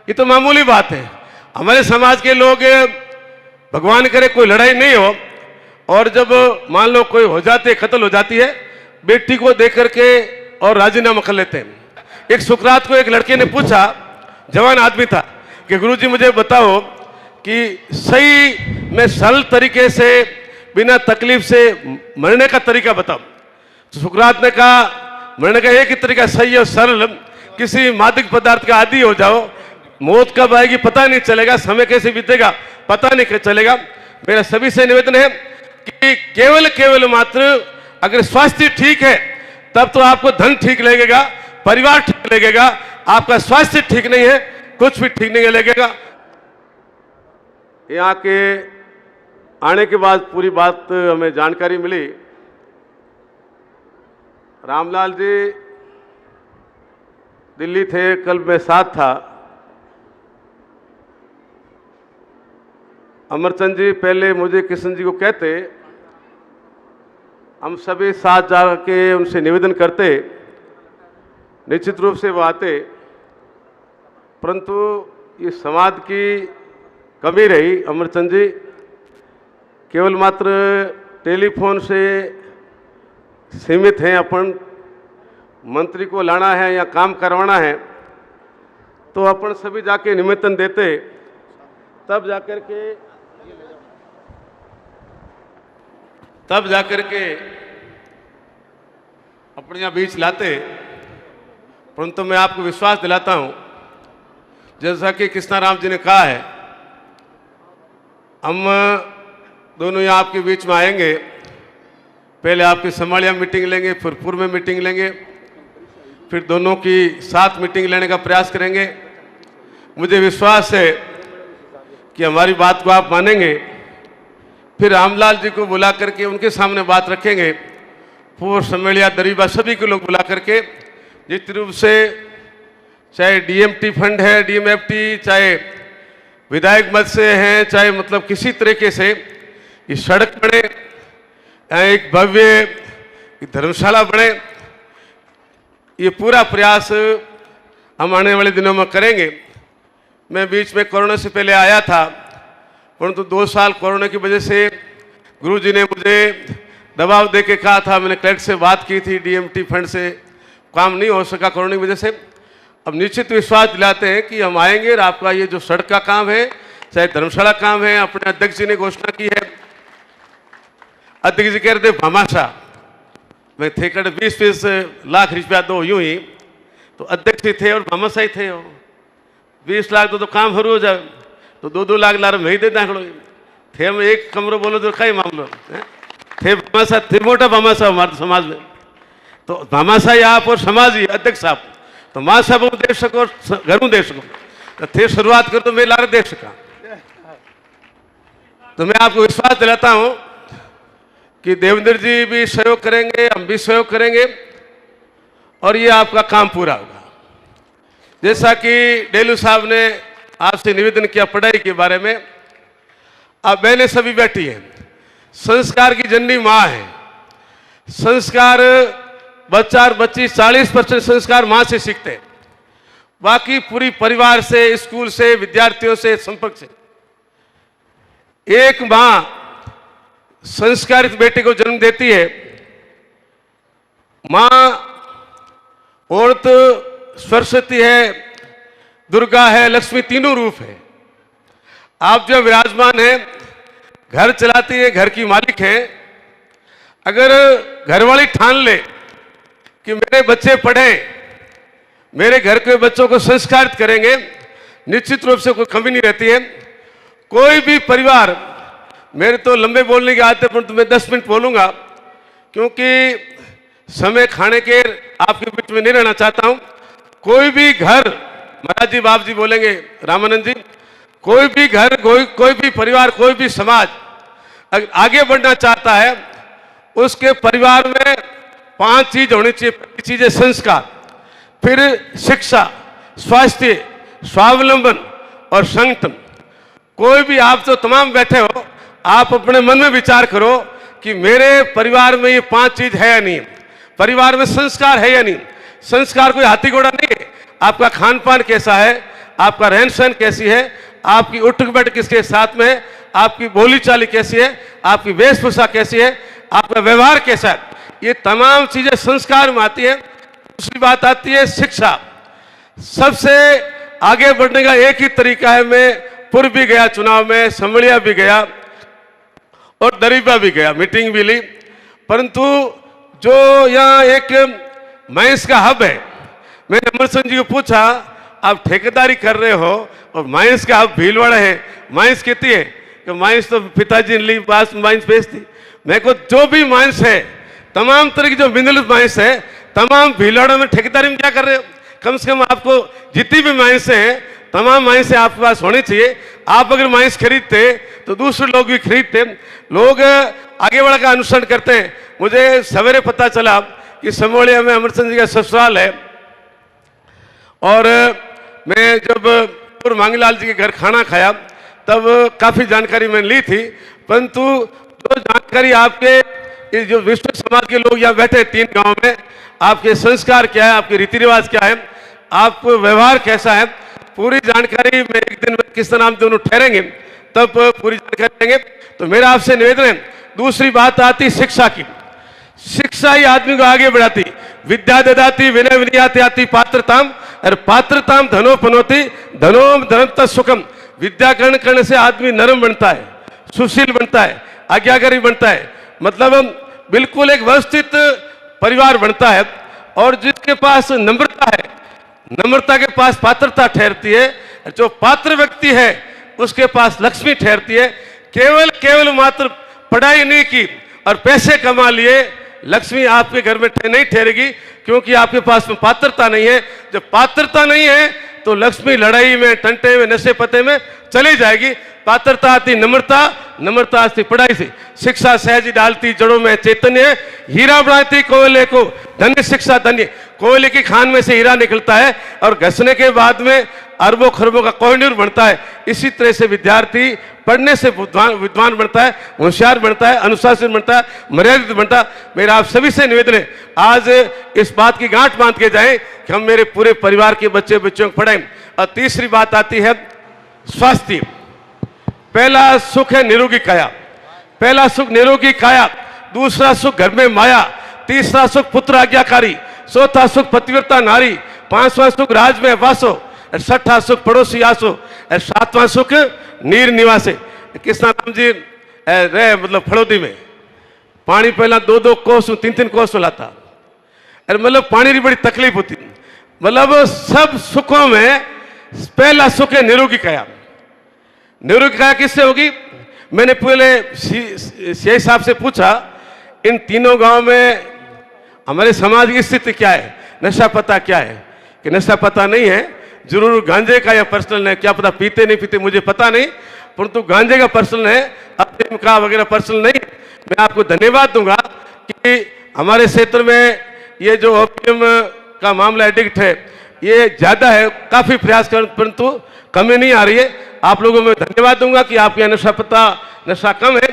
ये तो मामूली बात है। हमारे समाज के लोग, भगवान करे कोई लड़ाई नहीं हो, और जब मान लो कोई हो जाती है, कत्ल हो जाती है, बेटी को देख करके और राजीनामा कर लेते हैं। एक सुकरात को एक लड़के ने पूछा, जवान आदमी था, कि गुरुजी मुझे बताओ कि सही में सरल तरीके से बिना तकलीफ से मरने का तरीका बताओ। तो सुकरात ने कहा, मरने का एक ही तरीका सही और सरल, किसी मादक पदार्थ का आदी हो जाओ, मौत कब आएगी पता नहीं चलेगा, समय कैसे बीतेगा पता नहीं चलेगा। मेरा सभी से निवेदन है कि केवल मात्र अगर स्वास्थ्य ठीक है तब तो आपको धन ठीक लगेगा, परिवार ठीक लगेगा। आपका स्वास्थ्य ठीक नहीं है, कुछ भी ठीक नहीं लगेगा। यहाँ के आने के बाद पूरी बात हमें जानकारी मिली। रामलाल जी दिल्ली थे, कल मैं साथ था। अमरचंद जी पहले मुझे किशन जी को कहते, हम सभी साथ जाके उनसे निवेदन करते, निश्चित रूप से वो आते, परंतु ये समाज की कमी रही। अमरचंद जी केवल मात्र टेलीफोन से सीमित हैं। अपन मंत्री को लाना है या काम करवाना है तो अपन सभी जाके निमंत्रण देते, तब जाकर के अपने यहाँ बीच लाते। परंतु मैं आपको विश्वास दिलाता हूँ, जैसा कि कृष्णाराम जी ने कहा है, हम दोनों यहाँ आपके बीच में आएंगे। पहले आपकी समालिया मीटिंग लेंगे, फिर पूर्व में मीटिंग लेंगे, फिर दोनों की साथ मीटिंग लेने का प्रयास करेंगे। मुझे विश्वास है कि हमारी बात को आप मानेंगे। फिर रामलाल जी को बुला करके उनके सामने बात रखेंगे, पूर्व सम्मेलिया दरीबा सभी के लोग बुला करके, जिस रूप से चाहे डीएमटी फंड है, डीएमएफटी, चाहे विधायक मत से हैं, चाहे मतलब किसी तरीके से ये सड़क बने, एक भव्य धर्मशाला बने, ये पूरा प्रयास हम आने वाले दिनों में करेंगे। मैं बीच में कोरोना से पहले आया था, परंतु 2 साल कोरोना की वजह से गुरुजी ने मुझे दबाव दे के कहा था, मैंने कलेक्टर से बात की थी, डीएमटी फंड से काम नहीं हो सका कोरोना की वजह से। अब निश्चित विश्वास दिलाते हैं कि हम आएंगे और आपका ये जो सड़क का काम है, चाहे धर्मशाला काम है, अपने अध्यक्ष जी ने घोषणा की है। अध्यक्ष जी कह रहे थे भामाशाह, मैं थे कर 20-20 लाख रुपया दो, यूं ही तो अध्यक्ष ही थे और भामाशाह ही थे। 20 लाख तो काम शुरू हो जाए तो 2-2 लाख लार मैं ही दे दाखड़ो थे। हम एक कमरो बोलो तो कई मामलो थे, भामाशाह थे, मोटा भामाशाह हमारे समाज में। तो भामाशाह आप और समाज ही अध्यक्ष साहब, तो माँ साहब दे सको, घरों दे सको, तो थे शुरुआत करो तो मैं लारे दे सका। तो मैं आपको विश्वास दिलाता हूं कि देवेंद्र जी भी सहयोग करेंगे, हम भी सहयोग करेंगे और ये आपका काम पूरा होगा। जैसा कि डेलू साहब ने आपसे निवेदन किया पढ़ाई के बारे में, अब बहनें सभी बैठी हैं। संस्कार की जननी माँ है। संस्कार बच्चा और बच्ची 40% संस्कार माँ से सीखते हैं, बाकी पूरी परिवार से, स्कूल से, विद्यार्थियों से, संपर्क से। एक माँ संस्कारित बेटे को जन्म देती है। माँ औरत सरस्वती है, दुर्गा है, लक्ष्मी, तीनों रूप है। आप जो विराजमान है, घर चलाती है, घर की मालिक है। अगर घरवाली ठान ले कि मेरे बच्चे पढ़ें, मेरे घर के बच्चों को संस्कारित करेंगे, निश्चित रूप से कोई कमी नहीं रहती है। कोई भी परिवार, मेरे तो लंबे बोलने की आदत है परंतु मैं 10 मिनट बोलूंगा क्योंकि समय खाने के आपके बीच में नहीं रहना चाहता हूं। कोई भी घर, महाराज जी बाप जी बोलेंगे, रामानंद जी, कोई भी घर, कोई भी परिवार, कोई भी समाज अगर आगे बढ़ना चाहता है, उसके परिवार में 5 चीज होनी चाहिए। पहली चीज है संस्कार, फिर शिक्षा, स्वास्थ्य, स्वावलंबन और संगठन। कोई भी, आप तो तमाम बैठे हो, आप अपने मन में विचार करो कि मेरे परिवार में ये 5 चीज है या नहीं। परिवार में संस्कार है या नहीं। संस्कार कोई हाथी घोड़ा नहीं है। आपका खान पान कैसा है, आपका रहन सहन कैसी है, आपकी उठक बैठक किसके साथ में है, आपकी बोली चाली कैसी है, आपकी वेशभूषा कैसी है, आपका व्यवहार कैसा है, ये तमाम चीजें संस्कार में आती है। दूसरी बात आती है शिक्षा। सबसे आगे बढ़ने का एक ही तरीका है, मैं पूर्व भी गया चुनाव में, समड़िया भी गया और दरीबा भी गया, मीटिंग भी ली, परंतु जो यहाँ एक माइंस का हब है, मैंने अमर सिंह जी को पूछा आप ठेकेदारी कर रहे हो और माइंस का हब भीलवाड़ा है, माइंस कितनी है, कि माइंस तो पिताजी ने ली पास माइंस बेचती। मैं को जो भी माइंस है, तमाम तरह की जो मिनरल माइंस है, तमाम भीलवाड़ा में ठेकेदारी में क्या कर रहे हो, कम से कम आपको जितनी भी माइंस हैं, तमाम माइंस आपके पास होनी चाहिए। आप अगर माइंस खरीदते तो दूसरे लोग भी खरीदते, लोग आगे बढ़ का अनुसरण करते हैं। मुझे सवेरे पता चला कि समोलिया में अमर सिंह जी का ससुराल है, और मैं जब पूर्व मांगीलाल जी के घर खाना खाया तब काफ़ी जानकारी मैंने ली थी, परंतु जो जानकारी आपके जो विश्व समाज के लोग यहाँ बैठे 3 गांव में, आपके संस्कार क्या है, आपके रीति रिवाज क्या है, आपको व्यवहार कैसा है, पूरी जानकारी में एक दिन में किस तरह हम दोनों ठहरेंगे तब पूरी जानकारी देंगे। तो मेरा आपसे निवेदन है। दूसरी बात आती शिक्षा की। शिक्षा ही आदमी को आगे बढ़ाती। विद्या ददाती विनय विनयाति आती पात्रताम, और पात्रताम धनोपनोति धनो धनत सुखम। विद्याकरण करने से आदमी नरम बनता है, सुशील बनता है, आज्ञाकारी बनता है, मतलब बिल्कुल एक व्यवस्थित परिवार बनता है। और जिसके पास नम्रता है, नम्रता के पास पात्रता ठहरती है, जो पात्र व्यक्ति है उसके पास लक्ष्मी ठहरती है। केवल मात्र पढ़ाई नहीं की और पैसे कमा लिए, लक्ष्मी आपके घर में नहीं ठहरेगी, क्योंकि आपके पास में पात्रता नहीं है। जब पात्रता नहीं है तो लक्ष्मी लड़ाई में, टंटे में, नशे पते में चली जाएगी। पात्रता आती नम्रता, नम्रता आती पढ़ाई से। शिक्षा सहज डालती जड़ों में चैतन्य, हीरा बढ़ाती कोयले को धन्य शिक्षा धन्य। कोयले की खान में से हीरा निकलता है और घसने के बाद में अरबों खरबों का कोहिनूर बनता है। इसी तरह से विद्यार्थी पढ़ने से विद्वान बनता है, होशियार बनता है, अनुशासित बनता है, मर्यादित बनता है। मेरा आप सभी से निवेदन है, आज इस बात की गांठ बांध के जाएं कि हम मेरे पूरे परिवार के बच्चों को पढ़ाएं। और तीसरी बात आती है स्वास्थ्य। पहला सुख है निरोगी काया, पहला सुख निरोगी काया, दूसरा सुख घर में माया, तीसरा सुख पुत्र आज्ञाकारी, चौथा सुख पतिव्रता नारी, पांचवा सुख राज में वासो, छठा सुख पड़ोसी आसो, और सातवां सुख नीर निवासे। कृष्णा राम जी रहे मतलब फड़ोदी में पानी पहला 2-2 कोस 3-3 कोस लाता, और मतलब पानी की बड़ी तकलीफ होती। मतलब सब सुखों में पहला सुख है निरोगी काया। निरोगी काया किससे होगी? मैंने पहले सीआई साहब से पूछा, इन तीनों गांव में हमारे समाज की स्थिति क्या है, नशा पता क्या है, कि नशा पता नहीं है, जरूर गांजे का या पर्सनल है, क्या पता पीते नहीं पीते मुझे पता नहीं, परंतु गांजे का पर्सनल है, अफीम का वगैरह पर्सनल नहीं। मैं आपको धन्यवाद दूंगा कि हमारे क्षेत्र में ये जो ओपियम का मामला एडिक्ट है ये ज्यादा है, काफी प्रयास कर परंतु कमी नहीं आ रही है। आप लोगों में धन्यवाद दूंगा कि आपके यहाँ नशा पता नशा कम है।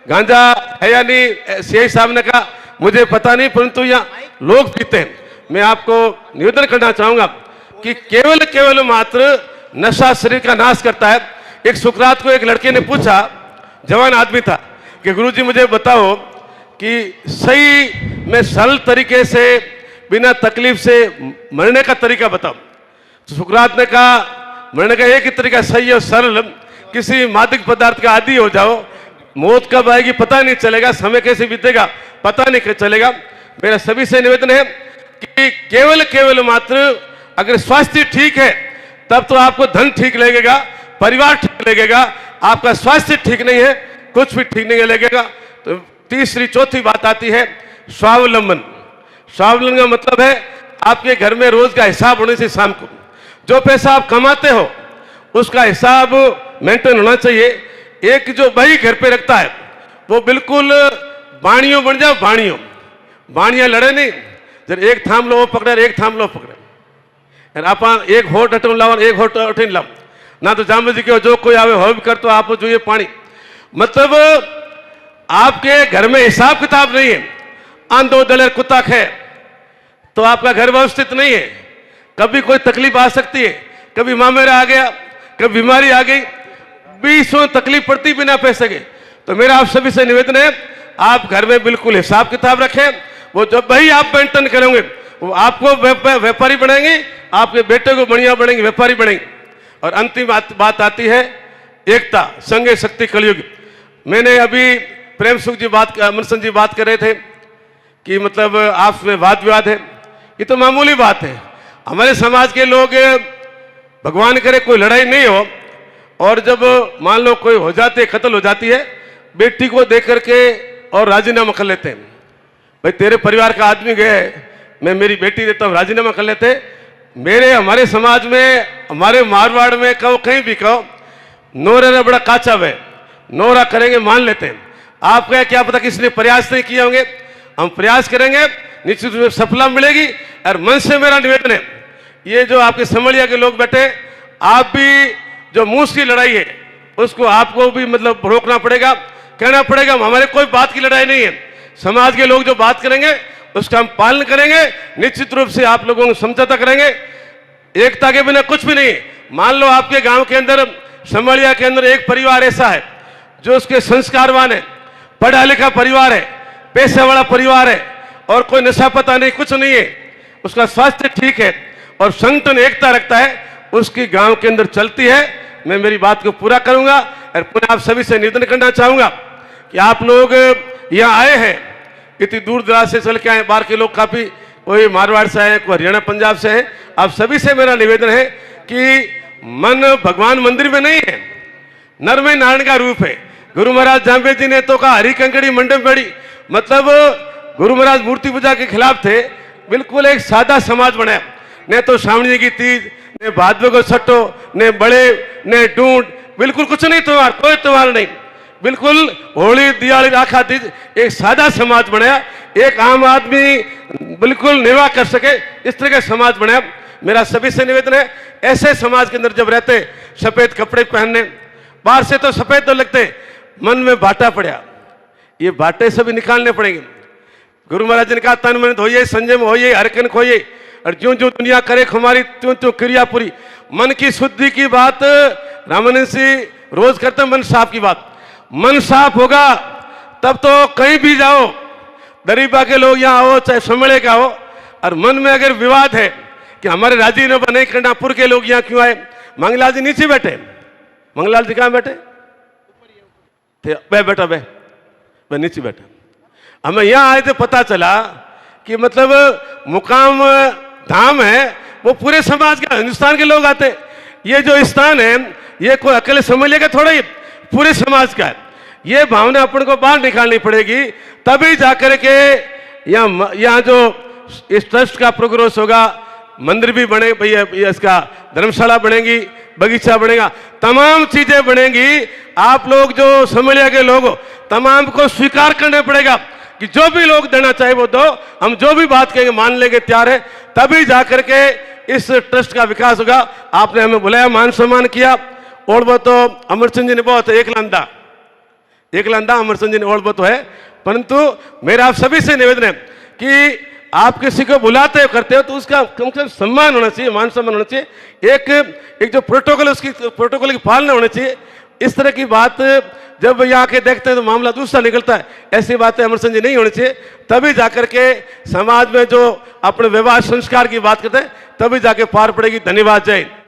गांजा है या नहीं, सीआई साहब ने कहा मुझे पता नहीं, परंतु यहाँ लोग पीते हैं। मैं आपको निवेदन करना चाहूंगा कि केवल मात्र नशा शरीर का नाश करता है। एक सुकरात को एक लड़के ने पूछा, जवान आदमी था, कि गुरुजी मुझे बताओ कि सही में सरल तरीके से बिना तकलीफ से मरने का तरीका बताओ। तो सुकरात ने कहा मरने का एक ही तरीका सही और सरल, किसी मादक पदार्थ का आदी हो जाओ, मौत कब आएगी पता नहीं चलेगा, समय कैसे बीतेगा पता नहीं चलेगा। मेरा सभी से निवेदन है कि केवल मात्र अगर स्वास्थ्य ठीक है तब तो आपको धन ठीक लगेगा, परिवार ठीक लगेगा। आपका स्वास्थ्य ठीक नहीं है कुछ भी ठीक नहीं लगेगा। तो तीसरी चौथी बात आती है स्वावलंबन। स्वावलंबन का मतलब है आपके घर में रोज का हिसाब होने से शाम को जो पैसा आप कमाते हो उसका हिसाब मेंटेन होना चाहिए। एक जो भाई घर पे रखता है वो बिल्कुल बाणियों बन जाओ, बाणियां लड़े नहीं, जब एक थाम लो वो पकड़े, एक थाम लो पकड़े, आप एक होट हटन लाओ एक होट हटन लाओ ना। तो जाम जी के जो कोई आवे हो भी कर तो आप जो ये पानी, मतलब आपके घर में हिसाब किताब नहीं है, आंधो दलेर कुत्ता खे, तो आपका घर व्यवस्थित नहीं है। कभी कोई तकलीफ आ सकती है, कभी मामेरा आ गया, कभी बीमारी आ गई, बीसों तकलीफ पड़ती बिना पैसे के। तो मेरा आप सभी से निवेदन है, आप घर में बिल्कुल हिसाब किताब रखें। वो जब भाई आप मेंटेन करेंगे वो आपको व्यापारी बनाएंगे, आपके बेटे को बढ़िया बढ़ेंगे, व्यापारी बढ़ेंगे। और अंतिम बात आती है एकता, संगे शक्ति कलयुग। मैंने अभी प्रेम सुख जी अमरसन जी बात कर रहे थे कि मतलब आपस में वाद विवाद है, ये तो मामूली बात है। हमारे समाज के लोग, भगवान करे कोई लड़ाई नहीं हो, और जब मान लो कोई हो जाती, कत्ल हो जाती है, बेटी को देख करके और राजीनामा कर लेते हैं। भाई तेरे परिवार का आदमी गए, मैं मेरी बेटी देता हूँ, राजीनामा कर लेते। मेरे हमारे समाज में, हमारे मारवाड़ में कहो, कहीं भी कहो, नोरा ने बड़ा काचा है, नोरा करेंगे मान लेते हैं। आपका क्या पता किसने प्रयास नहीं किए होंगे, हम प्रयास करेंगे, निश्चित रूप से सफलता मिलेगी। और मन से मेरा निवेदन है, ये जो आपके समलिया के लोग बैठे, आप भी जो मूस की लड़ाई है उसको आपको भी मतलब रोकना पड़ेगा, कहना पड़ेगा हमारे कोई बात की लड़ाई नहीं है। समाज के लोग जो बात करेंगे उसका हम पालन करेंगे, निश्चित रूप से आप लोगों को समझौता करेंगे। एकता के बिना कुछ भी नहीं। मान लो आपके गांव के अंदर, समलिया के अंदर एक परिवार ऐसा है जो उसके संस्कारवान है, पढ़ा लिखा परिवार है, पैसे वाला परिवार है, और कोई नशा पता नहीं, कुछ नहीं है, उसका स्वास्थ्य ठीक है और संगठन एकता रखता है, उसकी गांव के अंदर चलती है। मैं मेरी बात को पूरा करूंगा और पुनः आप सभी से निवेदन करना चाहूंगा कि आप लोग यहाँ आए हैं, इतनी दूर दराज से चल के आए, बाहर के लोग काफी, कोई मारवाड़ से आए, कोई हरियाणा पंजाब से है। आप सभी से मेरा निवेदन है कि मन भगवान मंदिर में नहीं है, नर में नारायण का रूप है। गुरु महाराज जाम्बे जी ने तो कहा हरी कंकड़ी मंडप बड़ी, मतलब गुरु महाराज मूर्ति पूजा के खिलाफ थे। बिल्कुल एक सादा समाज बनाया, न तो श्रावणी की तीज, ने भादवे को छठो, ने बड़े, ने ढूंढ, बिल्कुल कुछ नहीं त्योहार, कोई त्योहार नहीं, बिल्कुल होली दिवाली राखा तीज, एक सादा समाज बनाया, एक आम आदमी बिल्कुल निर्वाह कर सके, इस तरह का समाज बनाया। मेरा सभी से निवेदन है, ऐसे समाज के अंदर जब रहते, सफेद कपड़े पहनने, बाहर से तो सफेद तो लगते, मन में बाटा पड़ा, ये बाटे सभी निकालने पड़ेंगे। गुरु महाराज ने कहा तन मन धोइए, संजय में होइए, हरकन खोइए, और ज्यों ज्यों दुनिया करे हमारी त्यों त्यों क्रिया पूरी। मन की शुद्धि की बात रामानंद जी रोज करते, मन साफ की बात। मन साफ होगा तब तो कहीं भी जाओ, दरीबा के लोग यहाँ हो चाहे समड़े का हो, और मन में अगर विवाद है कि हमारे राजीनामा नहीं करना, पुर के लोग यहाँ क्यों आए, मंगलाल जी नीचे बैठे, मंगलाल जी कहाँ बैठे थे, बैठा वह नीचे बैठा। हमें यहाँ आए थे, पता चला कि मतलब मुकाम धाम है वो पूरे समाज का, हिंदुस्तान के लोग आते। ये जो स्थान है ये कोई अकेले समझ लेगा थोड़ा, ही पूरे समाज का है। ये भावना अपन को बाहर निकालनी पड़ेगी, तभी जाकर के यहाँ जो इस ट्रस्ट का प्रोग्रेस होगा, मंदिर भी बने, भैया इसका धर्मशाला बनेगी, बगीचा बनेगा, तमाम चीजें बनेंगी। आप लोग जो समलिया के लोग हो, तमाम को स्वीकार करना पड़ेगा कि जो भी लोग देना चाहे वो दो, हम जो भी बात कहेंगे मान लेंगे, तैयार है, तभी जाकर के इस ट्रस्ट का विकास होगा। आपने हमें बुलाया, मान सम्मान किया, और वो तो अमरचंद जी ने बहुत एक लंदा अमरचंद जी ने और वो तो है, परंतु मेरा आप सभी से निवेदन है कि आप किसी को बुलाते हो करते हो तो उसका कम से कम सम्मान होना चाहिए, मान सम्मान होना चाहिए, एक जो प्रोटोकॉल, उसकी प्रोटोकॉल की पालना होनी चाहिए। इस तरह की बात जब यहाँ के देखते हैं तो मामला दूसरा निकलता है, ऐसी बातें अमरचंद जी नहीं होनी चाहिए। तभी जाकर के समाज में जो अपने व्यवहार संस्कार की बात करते हैं, तभी जाके पार पड़ेगी। धन्यवाद, जय हिंद।